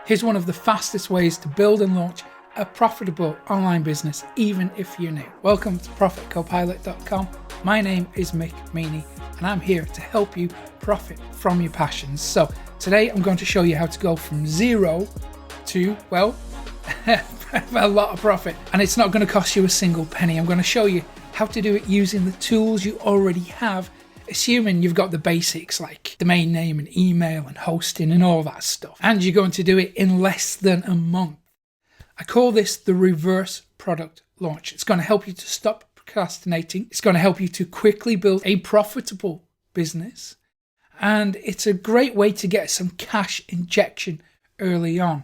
Here's one of the fastest ways to build and launch a profitable online business, even if you're new. Welcome to ProfitCopilot.com. My name is Mick Meaney, and I'm here to help you profit from your passions. So today I'm going to show you how to go from zero to, well, a lot of profit. And it's not going to cost you a single penny. I'm going to show you how to do it using the tools you already have, assuming you've got the basics like domain name and email and hosting and all that stuff. And you're going to do it in less than a month. I call this the reverse product launch. It's going to help you to stop procrastinating. It's going to help you to quickly build a profitable business. And it's a great way to get some cash injection early on.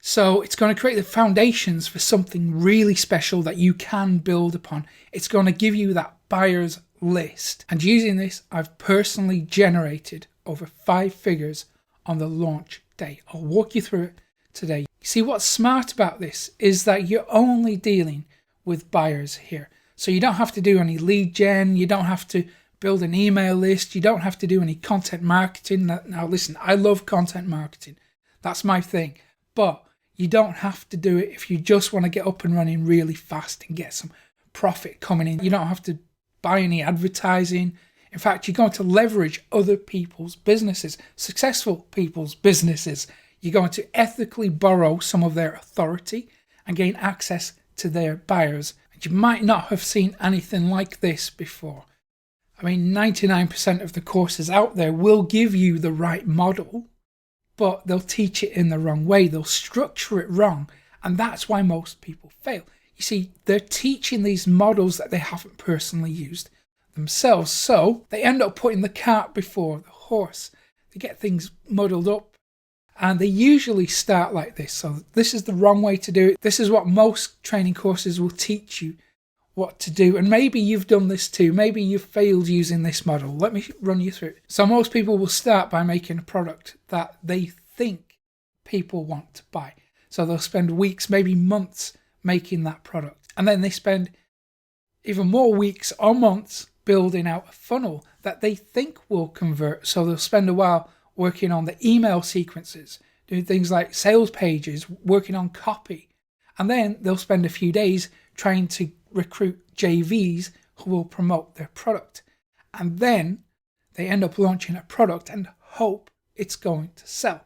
So it's going to create the foundations for something really special that you can build upon. It's going to give you that buyer's list. And using this, I've personally generated over 5 figures on the launch day. I'll walk you through it today. See, what's smart about this is that you're only dealing with buyers here. So you don't have to do any lead gen. You don't have to build an email list. You don't have to do any content marketing. Now listen, I love content marketing. That's my thing. But you don't have to do it if you just want to get up and running really fast and get some profit coming in. You don't have to buy any advertising. In fact, you're going to leverage other people's businesses, successful people's businesses. You're going to ethically borrow some of their authority and gain access to their buyers. And you might not have seen anything like this before. I mean, 99% of the courses out there will give you the right model, but they'll teach it in the wrong way. They'll structure it wrong. And that's why most people fail. You see, they're teaching these models that they haven't personally used themselves. So they end up putting the cart before the horse. They get things muddled up. And they usually start like this. So this is the wrong way to do it. This is what most training courses will teach you what to do. And maybe you've done this too. Maybe you've failed using this model. Let me run you through it. So most people will start by making a product that they think people want to buy. So they'll spend weeks, maybe months making that product. And then they spend even more weeks or months building out a funnel that they think will convert. So they'll spend a while working on the email sequences, doing things like sales pages, working on copy. And then they'll spend a few days trying to recruit JVs who will promote their product. And then they end up launching a product and hope it's going to sell.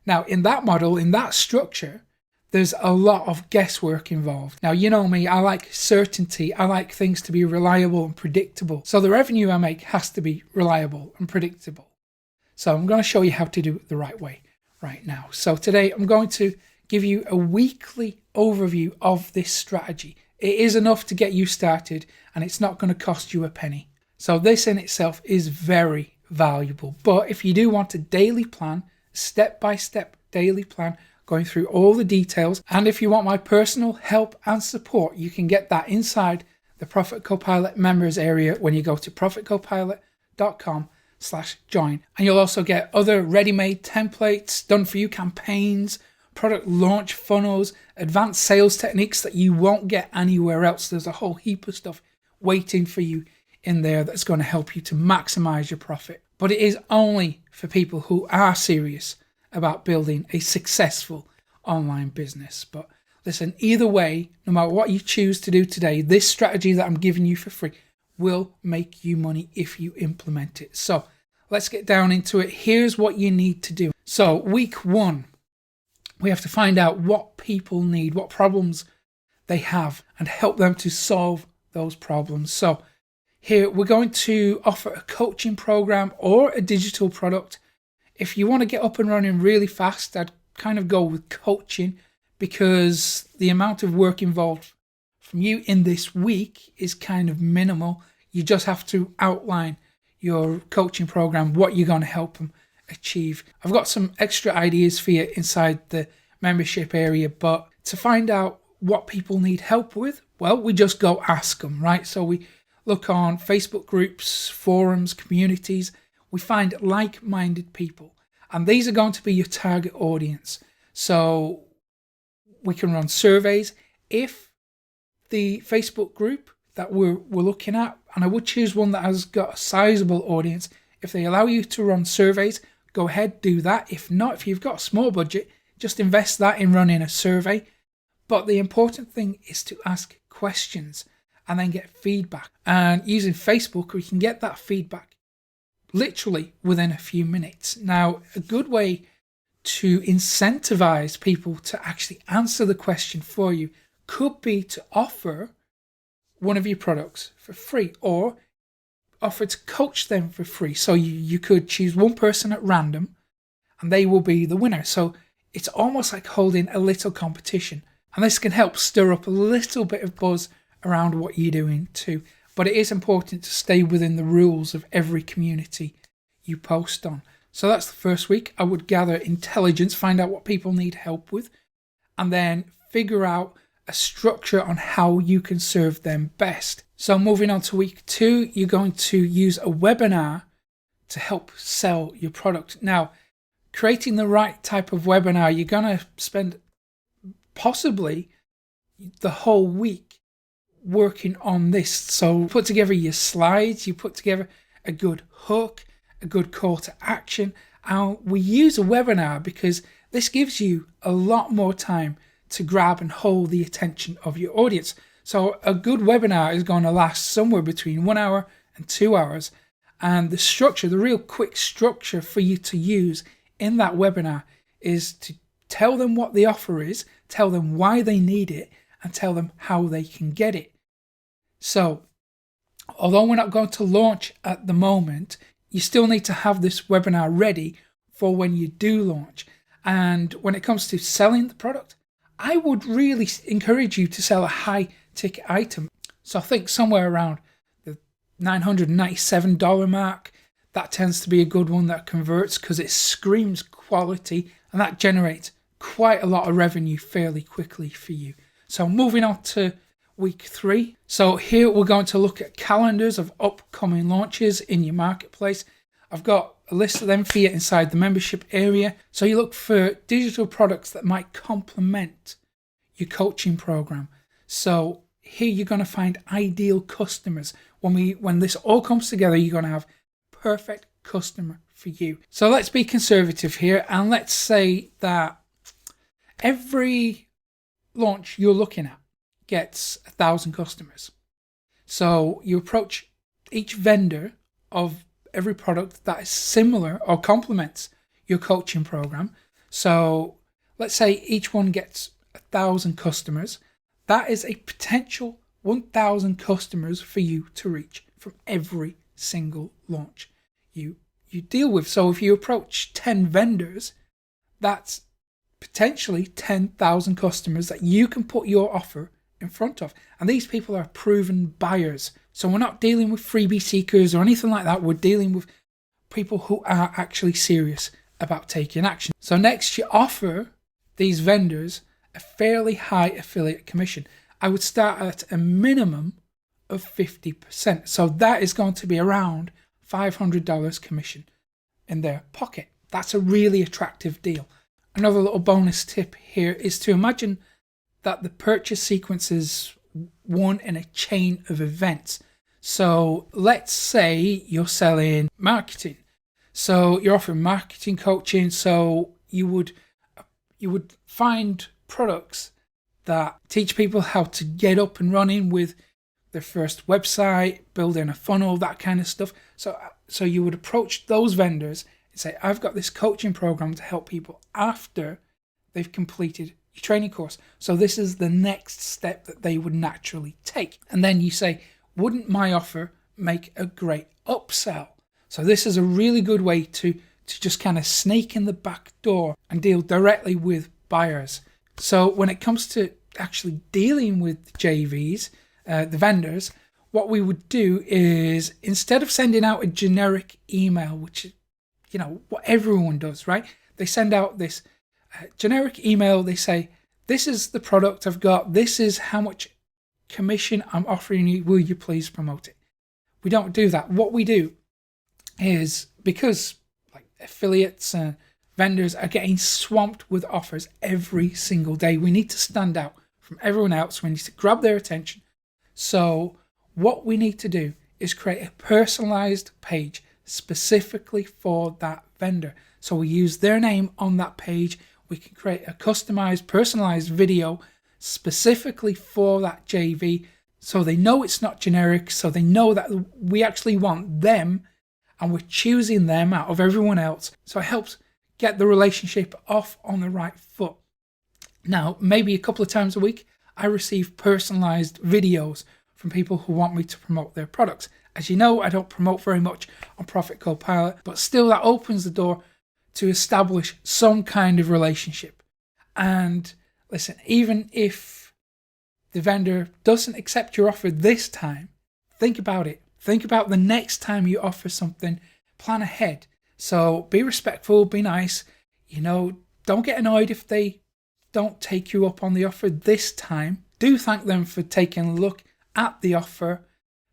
Now, in that model, in that structure, there's a lot of guesswork involved. Now, you know me, I like certainty. I like things to be reliable and predictable. So the revenue I make has to be reliable and predictable. So I'm going to show you how to do it the right way right now. So today I'm going to give you a weekly overview of this strategy. It is enough to get you started and it's not going to cost you a penny. So this in itself is very valuable. But if you do want a daily plan, step-by-step daily plan, going through all the details, and if you want my personal help and support, you can get that inside the Profit Copilot members area when you go to ProfitCopilot.com/join. And you'll also get other ready-made templates, done for you campaigns, product launch funnels, advanced sales techniques that you won't get anywhere else. There's a whole heap of stuff waiting for you in there that's going to help you to maximize your profit. But it is only for people who are serious about building a successful online business. But listen, either way, no matter what you choose to do today, this strategy that I'm giving you for free will make you money if you implement it. So let's get down into it. Here's what you need to do. So week 1, we have to find out what people need, what problems they have, and help them to solve those problems. So here we're going to offer a coaching program or a digital product. If you want to get up and running really fast, I'd kind of go with coaching because the amount of work involved from you in this week is kind of minimal. You just have to outline your coaching program, what you're going to help them achieve. I've got some extra ideas for you inside the membership area, but to find out what people need help with, well, we just go ask them, right? So we look on Facebook groups, forums, communities. We find like-minded people, and these are going to be your target audience. So we can run surveys. If the Facebook group that we're looking at, and I would choose one that has got a sizable audience, if they allow you to run surveys, go ahead, do that. If not, if you've got a small budget, just invest that in running a survey. But the important thing is to ask questions and then get feedback. And using Facebook, we can get that feedback literally within a few minutes. Now, a good way to incentivize people to actually answer the question for you could be to offer one of your products for free, or offer to coach them for free. So you could choose one person at random and they will be the winner. So it's almost like holding a little competition. And this can help stir up a little bit of buzz around what you're doing too. But it is important to stay within the rules of every community you post on. So that's the first week. I would gather intelligence, find out what people need help with, and then figure out a structure on how you can serve them best. So moving on to week 2, you're going to use a webinar to help sell your product. Now, creating the right type of webinar, you're going to spend possibly the whole week working on this. So put together your slides, you put together a good hook, a good call to action. And we use a webinar because this gives you a lot more time to grab and hold the attention of your audience. So a good webinar is going to last somewhere between 1 hour and 2 hours. And the structure, the real quick structure for you to use in that webinar is to tell them what the offer is, tell them why they need it, and tell them how they can get it. So although we're not going to launch at the moment, you still need to have this webinar ready for when you do launch. And when it comes to selling the product, I would really encourage you to sell a high ticket item. So I think somewhere around the $997 mark, that tends to be a good one that converts because it screams quality, and that generates quite a lot of revenue fairly quickly for you. So moving on to week 3. So here we're going to look at calendars of upcoming launches in your marketplace. I've got a list of them for you inside the membership area. So you look for digital products that might complement your coaching program. So here you're going to find ideal customers. When this all comes together, you're going to have perfect customer for you. So let's be conservative here, and let's say that every launch you're looking at gets 1,000 customers. So you approach each vendor of every product that is similar or complements your coaching program. So let's say each one gets 1,000 customers. That is a potential 1,000 customers for you to reach from every single launch you deal with. So if you approach 10 vendors, that's potentially 10,000 customers that you can put your offer in front of. And these people are proven buyers. So we're not dealing with freebie seekers or anything like that. We're dealing with people who are actually serious about taking action. So next, you offer these vendors a fairly high affiliate commission. I would start at a minimum of 50%. So that is going to be around $500 commission in their pocket. That's a really attractive deal. Another little bonus tip here is to imagine that the purchase sequence is one in a chain of events. So let's say you're selling marketing. So you're offering marketing coaching. So you would find products that teach people how to get up and running with their first website, building a funnel, that kind of stuff. So you would approach those vendors and say, I've got this coaching program to help people after they've completed your training course. So this is the next step that they would naturally take. And then you say, wouldn't my offer make a great upsell? So this is a really good way to just kind of sneak in the back door and deal directly with buyers. So when it comes to actually dealing with JVs, the vendors, what we would do is, instead of sending out a generic email, which is, what everyone does, right? They send out this generic email. They say, this is the product I've got. This is how much commission I'm offering you. Will you please promote it? We don't do that. What we do is, because affiliates and vendors are getting swamped with offers every single day, we need to stand out from everyone else. We need to grab their attention. So what we need to do is create a personalized page specifically for that vendor. So we use their name on that page. We can create a customized, personalized video specifically for that JV, so they know it's not generic, so they know that we actually want them and we're choosing them out of everyone else. So it helps get the relationship off on the right foot. Now, maybe a couple of times a week, I receive personalized videos from people who want me to promote their products. As you know, I don't promote very much on Profit Copilot, but still that opens the door to establish some kind of relationship. And listen, even if the vendor doesn't accept your offer this time, think about it. Think about the next time you offer something, plan ahead. So be respectful, be nice, don't get annoyed if they don't take you up on the offer this time. Do thank them for taking a look at the offer.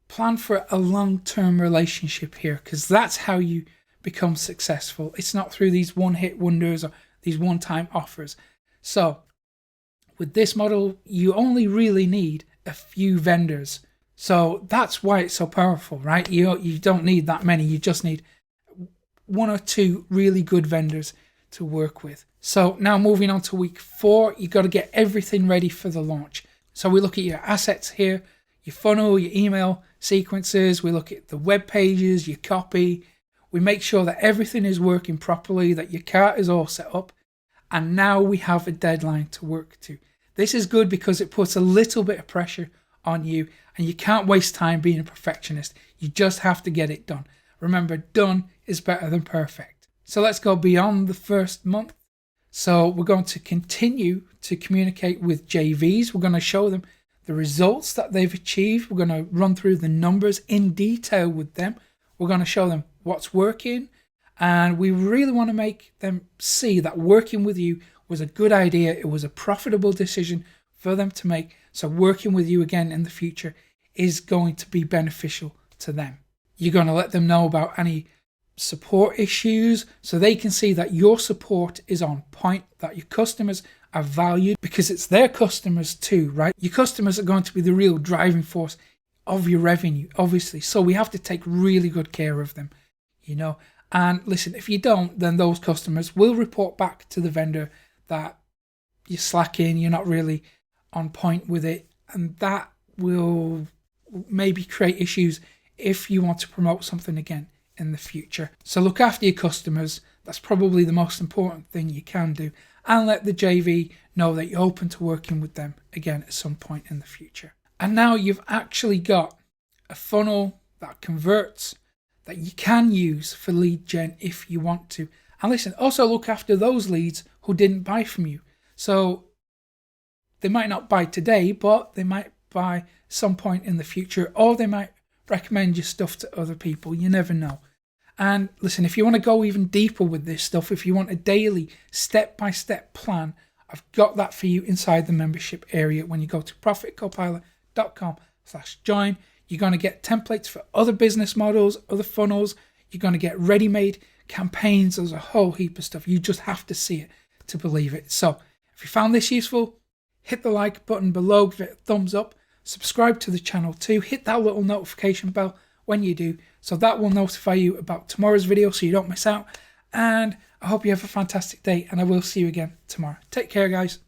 Plan for a long-term relationship here, because that's how you become successful. It's not through these one-hit wonders or these one-time offers. So with this model, you only really need a few vendors. So that's why it's so powerful, right? You don't need that many. You just need one or two really good vendors to work with. So now moving on to week 4, you've got to get everything ready for the launch. So we look at your assets here, your funnel, your email sequences. We look at the web pages, your copy. We make sure that everything is working properly, that your cart is all set up. And now we have a deadline to work to. This is good because it puts a little bit of pressure on you, and you can't waste time being a perfectionist. You just have to get it done. Remember, done is better than perfect. So let's go beyond the first month. So we're going to continue to communicate with JVs. We're going to show them the results that they've achieved. We're going to run through the numbers in detail with them. We're going to show them what's working. And we really want to make them see that working with you was a good idea. It was a profitable decision for them to make. So working with you again in the future is going to be beneficial to them. You're going to let them know about any support issues so they can see that your support is on point, that your customers are valued, because it's their customers too, right? Your customers are going to be the real driving force of your revenue, obviously. So we have to take really good care of them, And listen, if you don't, then those customers will report back to the vendor that you're slacking, you're not really on point with it, and that will maybe create issues if you want to promote something again in the future. So look after your customers. That's probably the most important thing you can do, and let the JV know that you're open to working with them again at some point in the future. And now you've actually got a funnel that converts, that you can use for lead gen if you want to. And listen, also look after those leads who didn't buy from you. So they might not buy today, but they might buy some point in the future, or they might recommend your stuff to other people. You never know. And listen, if you want to go even deeper with this stuff, if you want a daily step-by-step plan, I've got that for you inside the membership area. When you go to profitcopilot.com/join, you're going to get templates for other business models, other funnels. You're going to get ready-made campaigns. There's a whole heap of stuff. You just have to see it to believe it. So if you found this useful, hit the like button below, give it a thumbs up, subscribe to the channel too, hit that little notification bell when you do, so that will notify you about tomorrow's video so you don't miss out. And I hope you have a fantastic day, and I will see you again tomorrow. Take care, guys.